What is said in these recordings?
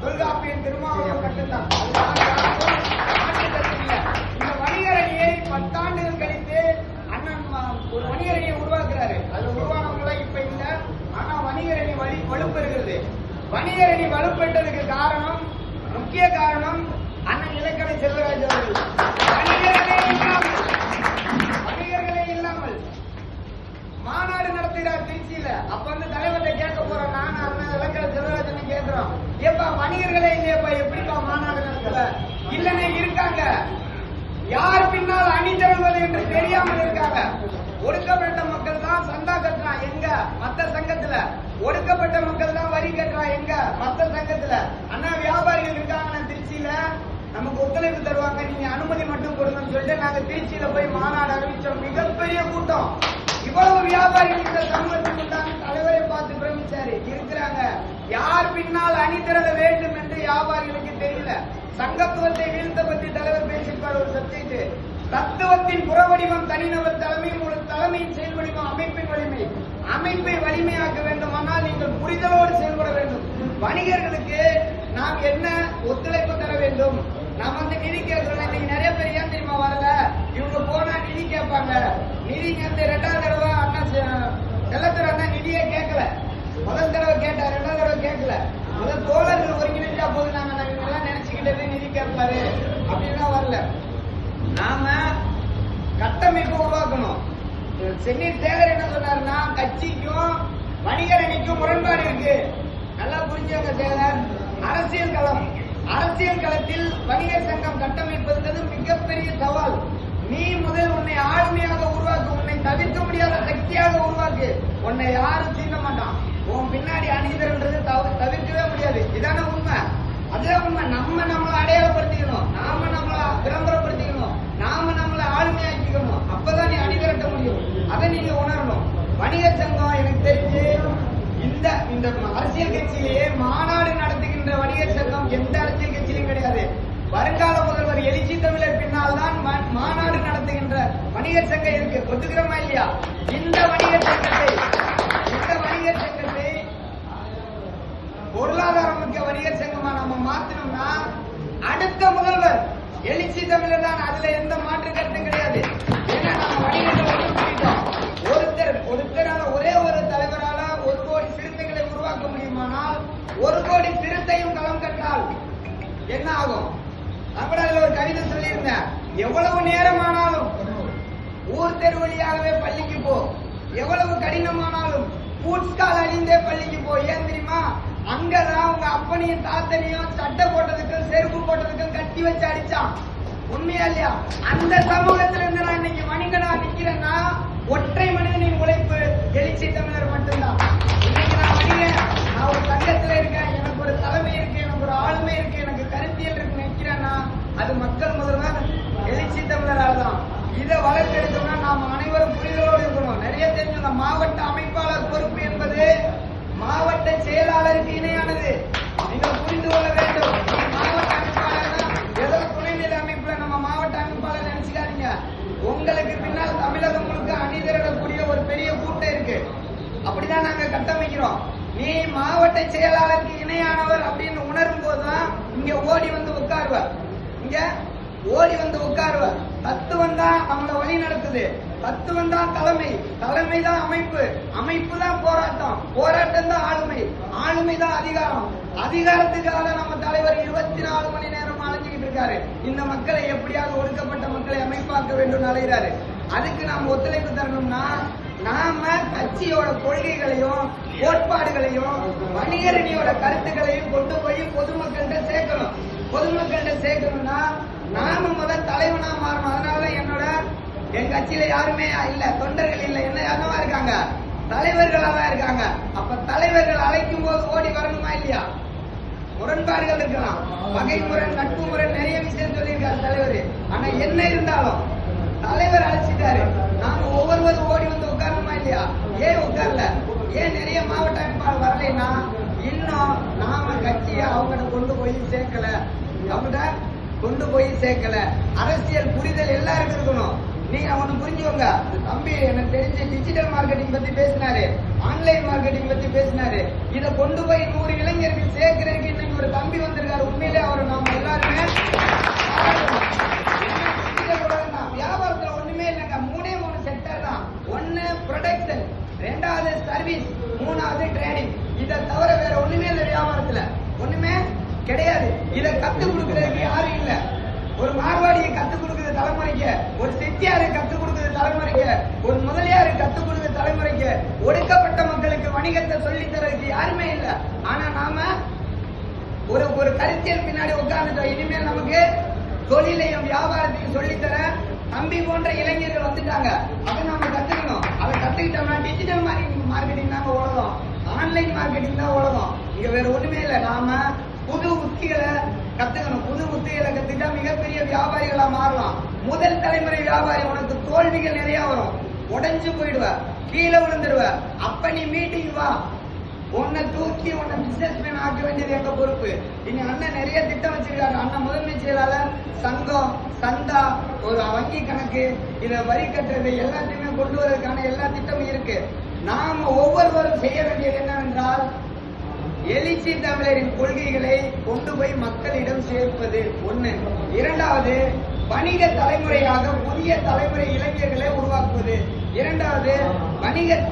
தொல்காப்பியன் திருமாவளவன் கட்டுத்தான். இந்த வணிகரணியை 10 ஆண்டுகள் கழித்து அண்ணன் ஒரு வணிகரணியை உருவாக்குறாரு. அது உருவானவங்களா இப்ப இல்ல. ஆனா வணிகரணி வலுப்பெறுகிறது. வணிகரணி வலுப்பெற்றதுக்கு காரணம், முக்கிய காரணம் அண்ணன் இலக்கண செல்வராஜ் அவர்கள். வணிகர்களே இல்லாமல் மாநாடு நடத்துகிறார் திருச்சியில. அப்ப வந்து தலைவர்கிட்ட கேட்க போறோம், நானும் அண்ணன் இலக்கண செல்வராஜன் கேட்கிறோம், ஏப்பா வணிகர்களே இல்லையப்பா, எப்படிப்பா மாநாடு நடத்தல? இல்லனே இருக்காங்க. யார் பின்னால் அணி திரள்வது என்று தெரியாமல் இருக்காங்க. ஒடுக்கப்பட்ட மக்கள் தான் சந்தா கட்டுறான் எங்க? மத்த சங்கத்துல. ஒடுக்கப்பட்ட மக்கள் தான் வரி கட்டுறான் எங்க? மத்த சங்கத்துல. அண்ணா வியாபாரிகள் இருக்காங்க திருச்சியில, நமக்கு ஒத்துழைப்பு தருவாங்க, நீங்க அனுமதி மட்டும் கொடுங்கன்னு சொல்லிட்டு நாங்க திருச்சியில போய் மாநாடு அறிவிச்சோம். மிகப்பெரிய கூட்டம். இவ்வளவு வியாபாரிகள் இந்த சமூகத்துக்கு உண்டான தலைவரை பார்த்து பிரமிச்சாரு. இருக்கிறாங்க. யார் பின்னால் அணி திரள வேண்டும் என்று வியாபாரிகளுக்கு தெரியல. சங்கத்துவத்தை வீழ்த்த பற்றி தலைவர் பேசியிருப்பார் ஒரு சப்ஜெக்ட். தத்துவத்தின் புறவடிவம் தனிநபர் தலைமை, ஒரு தலைமையின் செயல் வடிவம் அமைப்பின் வலிமை. அமைப்பை வலிமையாக்க வேண்டுமானால் நீங்கள் புரிதலோடு செயல்பட வேண்டும். வணிகர்களுக்கு நாம் என்ன ஒத்துழைப்பு தர வேண்டும்? நாம் வந்து நிதி கேட்கிறோம். இன்னைக்கு நிறைய பேர் ஏன் தெரியுமா வரல? இவங்க போனா நிதி கேட்பாங்க. நிதி கேட்டு 2வது தடவை அண்ணா செல்லத்துறை அண்ணா நிதியே கேட்கல. முதல் தடவை கேட்டா, 2வது தடவை கேட்கல. முதல் தோழர்கள் ஒருங்கிணைஞ்சா போது நாங்க எல்லாம் நினைச்சுக்கிட்டது நிதி கேட்பாரு அப்படின்னா வரல. நாம கட்டமைப்பு உருவாக்கணும். சென்னீர் சேகர் என்ன சொன்னாருன்னா, கட்சிக்கும் வணிகரணிக்கும் முரண்பாடு இருக்கு. நல்லா புரிஞ்சுங்க சேகர். அரசியல் களம், அரசியல் களத்தில் வணிகர் சங்கம் கட்டமைப்பது மிகப்பெரிய சவால். நீ முதல் உன்னை ஆளுமையாக உருவாக்கு, உன்னை தவிர்க்க முடியாத சக்தியாக உருவாக்கு. உன்னை யாரும் தீண்ட மாட்டான். உன் பின்னாடி அணிதல்ன்றது தவிர்க்கவே முடியாது. இதான உண்மை. அதுதான் உண்மை. நம்மளை அடையாளப்படுத்திக்கணும், நாம நம்மளை விளம்பரப்படுத்திக்கணும், நாம நம்மளை ஆளுமையாக்கிக்கணும். அப்பதான் நீ அணிதிரட்ட முடியும். அதை நீங்க உணரணும். வணிகர் சங்கம் எனக்கு தெரிஞ்சு இந்த அரசியல் கட்சியிலேயே மாநாடு நடத்துகின்ற வணிகர் சங்கம் எந்த அரசியல் கட்சியிலும் கிடையாது. வருங்கால முதல்வர் எழுச்சி தமிழர் பின்னால் தான் மாநாடு நடத்துகின்ற வணிகர் சங்கம் இருக்கு. ஒத்துக்கிறோமா இல்லையா? இந்த வணிகர் சங்கத்தை பொருளாதார முக்கிய வணிகர் சங்கமா நம்ம மாத்தணும்னா அடுத்த முதல்வர் எழுச்சி தமிழர் தான். அதுல எந்த மாற்று கருத்தும் கிடையாது. ஏன்னா நம்ம வணிகர்கள் ஒருத்தரால ஒரே ஒரு தலைவரால 1 கோடி சிறுத்தைகளை உருவாக்க முடியுமானால் 1 கோடி சிறுத்தையும் களம் கண்டால் என்ன ஆகும்? அப்படி அதுல ஒரு கவிதை சொல்லியிருந்தேன். எவ்வளவு நேரமானாலும் ஊர் தெரு வழியாகவே பள்ளிக்கு போ, எவ்வளவு கடினமானாலும் பூட்ஸ்கால் அணிந்தே பள்ளிக்கு போ. ஏன் தெரியுமா? அங்கதான் உங்க அப்பனையும் தாத்தனையும் சட்டை போட்டதுக்கும் செருப்பு போட்டதுக்கும் கட்டி வச்சு அடிச்சான். உண்மையா இல்லையா? அந்த சமூகத்துல இருந்து நான் இன்னைக்கு வணிகனா நிக்கிறேன்னா ஒற்றை மனிதனின் உழைப்பு எழுச்சி தமிழர் மட்டும்தான். இன்னைக்கு நான் வணிகன், நான் ஒரு சங்கத்துல இருக்கேன், எனக்கு ஒரு தலைமை இருக்கு, எனக்கு ஒரு ஆளுமை இருக்கு, எனக்கு கருத்தியல் இருக்கு நிக்கிறேன்னா அது மக்கள் முதல்வர் எழுச்சி தமிழரால் தான். இதை வளர்த்தெடுத்தோம்னா நாம் அனைவரும் புரிதலோடு இருக்கணும். நிறைய தெரிஞ்ச மாவட்ட அமைப்பாளர் பொறுப்பு என்பது மாவட்ட செயலாளருக்கு இணையானது. நீங்கள் புரிந்து கொள்ள வேண்டும். மாவட்ட அமைப்பாளர் ஏதோ துணைநிலை அமைப்புல நம்ம மாவட்ட அமைப்பாளர் நினைச்சுக்காதீங்க. உங்களுக்கு பின்னால் தமிழகம் முழுக்க அணி திரளக்கூடிய ஒரு பெரிய கூட்டம் இருக்கு. அப்படிதான் நாங்க கட்டமைக்கிறோம். நீ மாவட்ட செயலாளருக்கு இணையானவர் அப்படின்னு உணரும் போதுதான் இங்க ஓடி வந்து உட்காருவார். இங்க ஓடி வந்து உட்காருவார். தத்துவம் தான் நம்மளை வழி நடத்துது. தத்துவம் தான் தலைமை, தலைமை தான் அமைப்பு, அமைப்பு தான் போராட்டம், போராட்டம் தான் ஆளுமை, ஆளுமை தான் அதிகாரம். அதிகாரத்துக்காக நம்ம தலைவர் 24 மணி நேரம் அலைஞ்சுக்கிட்டு இருக்காரு. இந்த மக்களை எப்படியாவது ஒடுக்கப்பட்ட மக்களை அமைப்பாக்க வேண்டும் அலைகிறாரு. அதுக்கு நாம் ஒத்துழைப்பு தரணும்னா நாம கட்சியோட கொள்கைகளையும் கோட்பாடுகளையும் வணிகரணியோட கருத்துக்களையும் கொண்டு போய் பொதுமக்கள்கிட்ட சேர்க்கணும். பொதுமக்கள்கிட்ட சேர்க்கணும்னா நாம முதல் தலைவனா மாறணும். அதனால என் கட்சியில யாருமே இல்ல, தொண்டர்கள் இல்ல, என்ன யாருமா இருக்காங்க, தலைவர்களா தான் இருக்காங்க. அப்ப தலைவர்கள் அழைக்கும் போது ஓடி வரணுமா இல்லையா? முரண்பாடுகள் இருக்கலாம், பகை முரண், நட்பு முரண், நிறைய விஷயம் சொல்லியிருக்காரு தலைவர். ஆனா என்ன இருந்தாலும் தலைவர் அழைச்சிட்டாரு, நாங்க ஒவ்வொருவரும் ஓடி வந்து உட்காரணுமா இல்லையா? ஏன் உட்கார்ல? ஏன் நிறைய மாவட்ட அமைப்பாளர் வரலைன்னா இன்னும் நாம கட்சியை அவங்ககிட்ட கொண்டு போய் சேர்க்கல. அவங்ககிட்ட கொண்டு போய் சேர்க்கல. அரசியல் புரிதல் எல்லாருக்கும் இருக்கணும். நீங்க ஒண்ணு புரிஞ்சுக்கோங்க. தம்பி எனக்கு தெரிஞ்சு டிஜிட்டல் மார்க்கெட்டிங் பத்தி பேசினாரு, ஆன்லைன் மார்க்கெட்டிங் பத்தி பேசினாரு. இதை கொண்டு போய் 100 இளைஞர்கள் சேர்க்கிறதுக்கு இன்னைக்கு ஒரு தம்பி வந்திருக்காரு. உண்மையிலே அவரை நாம எல்லாருமே வியாபாரத்துல ஒண்ணுமே இல்லைங்க. 3 செக்டர் தான். ஒன்னு ப்ரொடக்ஷன், 2வது சர்வீஸ், 3வது ட்ரேடிங். இதை தவிர வேற ஒண்ணுமே இல்லை வியாபாரத்துல, ஒண்ணுமே கிடையாது. இதை கத்துக் கொடுக்கறதுக்கு யாரும் இல்ல. ஒரு மார்வாடியை கத்துக் கொடுக்குற தலைமுறைக்கு, ஒரு செட்டியாரை கத்துக் கொடுக்குற தலைமுறைக்கு, ஒரு முதலியாரை கத்துக் கொடுக்குற தலைமுறைக்கு, ஒடுக்கப்பட்ட மக்களுக்கு வணிகத்தை சொல்லித் தரதுக்கு யாருமே இல்ல. ஆனா நாம ஒரு கருத்தியல் பின்னாடி உட்கார்ந்துட்டோம். இனிமேல் நமக்கு தொழிலையும் வியாபாரத்தையும் சொல்லித்தர தம்பி போன்ற இளைஞர்கள் வந்துட்டாங்க. அதை நாம கத்துக்கணும். அதை கத்துக்கிட்டோம்னா டிஜிட்டல் மார்க்கெட்டிங் தாங்க உலகம், ஆன்லைன் மார்க்கெட்டிங் தான் உலகம். இங்க வேற ஒண்ணுமே இல்லை. நாம புது உத்திகளை கத்துக்கணும். புது உத்திகளை கத்துக்கிட்டா மிகப்பெரிய வியாபாரிகளா மாறலாம். முதல் தலைமுறை வியாபாரி உனக்கு தோல்விகள் நிறைய வரும், உடைஞ்சு போயிடுவ, கீழே விழுந்துடுவ. அப்ப நீ மீட்டிங் வா, உன்னை தூக்கி உன்னை பிசினஸ் மேன் ஆக்க வேண்டியது எங்க பொறுப்பு. இனி அண்ணன் நிறைய திட்டம் வச்சிருக்காரு. அண்ணன் முதன்மை செயலாளர், சங்கம், சந்தா, ஒரு வங்கி கணக்கு, இதை வரி கட்டுறது எல்லாத்தையுமே கொண்டு வரதுக்கான எல்லா திட்டமும் இருக்கு. நாம ஒவ்வொருவரும் செய்ய வேண்டியது என்னவென்றால் எழுச்சி தமிழரின் கொள்கைகளை கொண்டு போய் மக்களிடம் சேர்ப்பது ஒண்ணு. 2வது வணிக தலைமுறையாக புதிய தலைமுறை இளைஞர்களை உருவாக்குவது. 2வது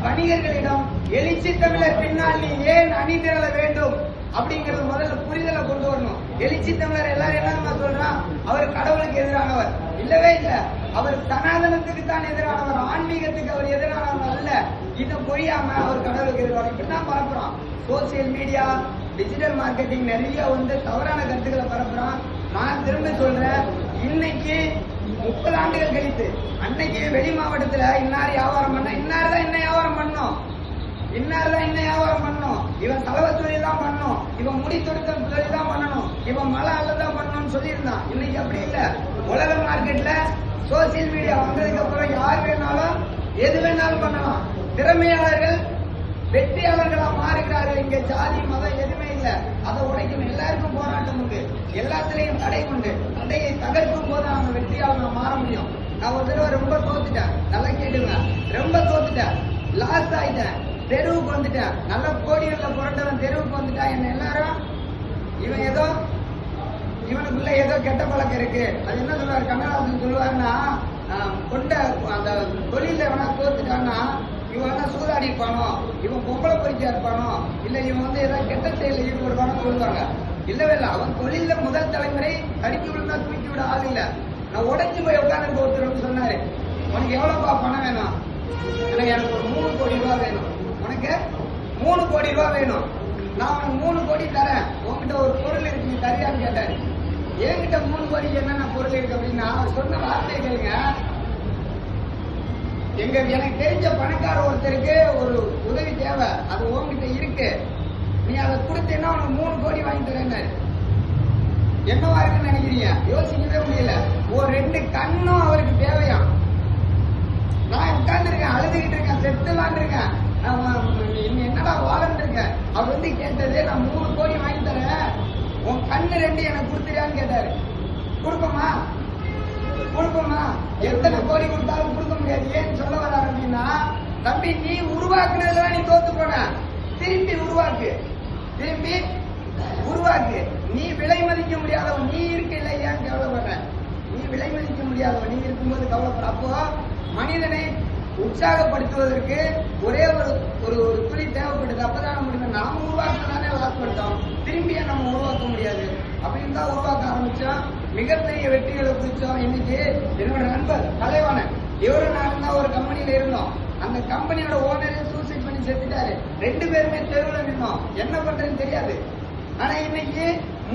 வணிகர்களிடம் எழுச்சி தமிழர் பின்னால் நீ ஏன் அணிதிரள வேண்டும் அப்படிங்கறது முதல்ல புரிதலை கொண்டு வரணும். எழுச்சி தமிழர் எல்லாரும் என்ன சொல்றான், அவர் கடவுளுக்கு எதிரானவர் இல்லவே இல்லை. அவர் சனாதனத்துக்கு தான் எதிரானவர், ஆன்மீகத்துக்கு அவர் எதிரானவர் அல்ல. இதை புரியாம அவர் கடவுளுக்கு எதிரானவர் இப்படிதான் பரப்புறான். சோசியல் மீடியா, டிஜிட்டல் மார்க்கெட்டிங் நிறைய தவறான கருத்துக்களை பரப்புறான். நான் திரும்ப சொல்றேன், இன்னைக்கு 30 ஆண்டுகள் கழித்து அன்னைக்கு வெளி மாவட்டத்துல இன்னார் வியாபாரம் பண்ண, இன்னார்தான் என்ன வியாபாரம் பண்ணோம், இன்னார்தான் என்ன வியாபாரம் பண்ணணும், இவன் தலைவ தொழில் தான் பண்ணணும், இவன் முடி தொடுத்த தொழில் தான் பண்ணணும், இவன் மலை அல்லதான் பண்ணணும்னு சொல்லியிருந்தான். இன்னைக்கு அப்படி இல்ல. உலக மார்க்கெட்ல சோசியல் மீடியா வந்ததுக்கு அப்புறம் யார் வேணாலும் எது வேணாலும் பண்ணலாம். திறமையாளர்கள் வெற்றியாளர்களா மாறுகிறார்கள். இங்க ஜாதி மதம் எதுவுமே இல்ல. அதை உடைக்கணும். எல்லாருக்கும் போராட்டம் உண்டு, எல்லாத்திலையும் தடை உண்டு. தடையை தகர்க்கும் போது அவங்க வெற்றியாளர் மாற முடியும். நான் ஒரு தடவை ரொம்ப தோத்துட்டேன், நல்லா கேட்டுங்க, ரொம்ப தோத்துட்டேன், லாஸ் ஆயிட்டேன், தெருவுக்கு வந்துட்டேன். நல்ல கோடிகள்ல புரண்டவன் தெருவுக்கு வந்துட்டான். என்ன எல்லாரும் இவன் ஏதோ இவனுக்குள்ள ஏதோ கெட்ட பழக்கம் இருக்கு. அது என்ன சொல்லுவாரு கண்ணதாசன் சொல்லுவாருன்னா, கொண்ட அந்த தொழில எவனா தோத்துட்டான்னா இவன் சூதாடி இருப்பானோ, இவன் பொம்பளை பொறிக்கா இருப்பானோ, இல்ல இவன் ஏதாவது கெட்ட செயலில் ஈடுபடுவானு சொல்லுவாங்க. இல்லவே இல்லை. அவன் தொழில முதல் தலைமுறை தடுக்கி விழுந்தா தூக்கி விட ஆள் இல்ல. நான் உடைஞ்சு போய் உட்காந்து ஒருத்தர் சொன்னாரு, உனக்கு எவ்வளவுப்பா பணம் வேணும்? எனக்கு ஒரு 3 கோடி ரூபாய் வேணும். உனக்கு 3 கோடி ரூபாய் வேணும். நான் உனக்கு 3 கோடி தரேன். உங்ககிட்ட ஒரு பொருள் இருக்கு, நீ தரியான்னு கேட்டாரு. என்கிட்ட 3 கோடிக்கு என்னென்ன பொருள் இருக்கு அப்படின்னா அவர் சொன்ன வார்த்தை கேளுங்க. எனக்கு தெரிஞ்ச பணக்கார ஒருத்தருக்கு ஒரு உதவி தேவை, அது உங்ககிட்ட இருக்கு, நீ அதை கொடுத்தேன்னா உனக்கு 3 கோடி வாங்கி தரேன்னு. என்னவா இருக்குன்னு நினைக்கிறீங்க? யோசிக்கவே முடியல. ஒரு 2 கண்ணும் அவருக்கு தேவையா? நான் உட்கார்ந்து இருக்கேன், அழுதுகிட்டு இருக்கேன், செத்துலான் இருக்கேன், என்னடா வாழன்னு இருக்கேன். அவர் கேட்டது, நான் 3 கோடி வாங்கி தரேன், உன் கண்ணு 2 எனக்கு கொடுத்துறியான்னு கேட்டாரு. கொடுப்போமா? எத்தனை கோடி கொடுத்தாலும் கொடுக்க முடியாது. ஏன்னு சொல்ல வர்றாரு அப்படின்னா, தம்பி நீ உருவாக்குனதுல நீ தோத்து போன, திரும்பி உருவாக்கு. நீ விலை மதிக்க முடியாதவன், நீ இருக்க இல்லை, ஏன் கவலைப்படுற? நீ விலை மதிக்க முடியாதவன், நீ இருக்கும்போது கவலைப்படுற. அப்போ மனிதனை உற்சாகப்படுத்துவதற்கு ஒரே ஒரு துளி தேவைப்படுது. அப்பதான் முடியும். நாம உருவாக்கினாலே லாஸ் பண்ணிட்டோம், திரும்பிய நம்ம உருவாக்க முடியாது. அப்படின்னு தான் உருவாக்க ஆரம்பிச்சோம். மிகப்பெரிய வெற்றிகளை குறிச்சோம். இன்னைக்கு என்னோட நண்பர் கலைவாணன், இவரும் நானும் தான் ஒரு கம்பெனியில இருந்தோம். அந்த கம்பெனியோட ஓனரே சூசைட் பண்ணி செத்துட்டாரு. 2 பேருமே தெருவில் நின்னோம், என்ன பண்றதுன்னு தெரியாது. ஆனா இன்னைக்கு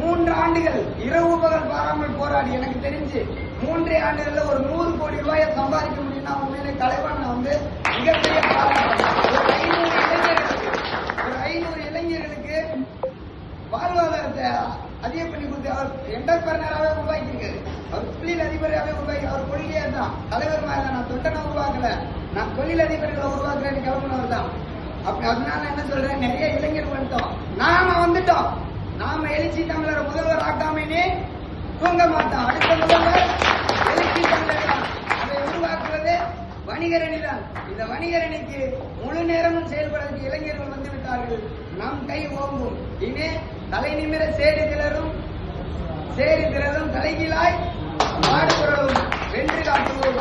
3 ஆண்டுகள் இரவு பகல் பாராமல் போராடி எனக்கு தெரிஞ்சு 3 ஆண்டுகள்ல ஒரு 100 கோடி ரூபாயை சம்பாதிக்க முடியும்னா உண்மையிலே கலைவாணன் மிகப்பெரிய ஒரு 500 இளைஞர்களுக்கு வாழ்வாதாரத்தை அதிக பண்ணி கொடுத்து அவர் என்டர்பிரனராகவே உருவாக்கியிருக்காரு. அவர் தொழில் அதிபராகவே உருவாக்கி, அவர் கொள்கையா தான் தலைவர் மாதிரி. நான் தொட்டனை உருவாக்கல, நான் தொழில் அதிபர்களை உருவாக்குறேன்னு கிளம்பினவர் தான். அதனால என்ன சொல்றேன், நிறைய இளைஞர் வந்துட்டோம், நாம வந்துட்டோம். நாம எழுச்சி தமிழரை முதல்வர் ஆக்காமையே தூங்க மாட்டோம். அடுத்த முதல்வர் எழுச்சி தமிழர் அதை உருவாக்குற வணிகரணி தான். இந்த வணிகரணிக்கு முழு நேரமும் செயல்படுவதற்கு இளைஞர்கள் வந்து விட்டார்கள். நம் கை ஓங்கும். இனி தலை நிமிர சேடு கிளறும், சேடு திரளும் தலைகீழாய் பாடுபுரலும் வென்று காட்டுவோம்.